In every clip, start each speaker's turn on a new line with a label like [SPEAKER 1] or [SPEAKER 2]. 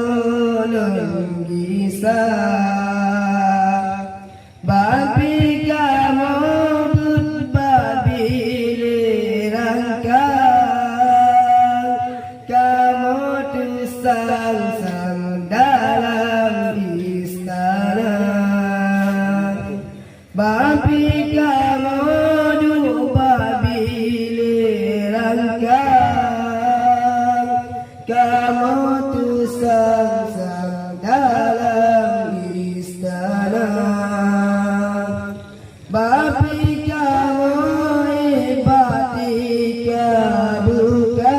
[SPEAKER 1] ulun bisa babi kamu babi rangkang kamu tersang-sang dalam istana babi kamu babi rangkang kamu tersang-sang dalam istana babi kamu ibatika bukan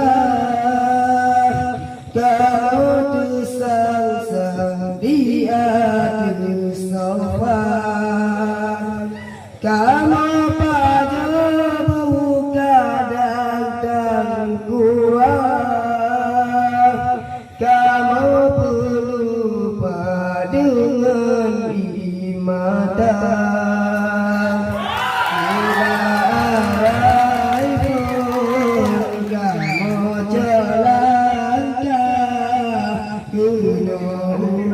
[SPEAKER 1] kamu tersang-sang di atas sofa kamu pada buka dan kuat kamu pelupa dengan mata kamu jalankan gunung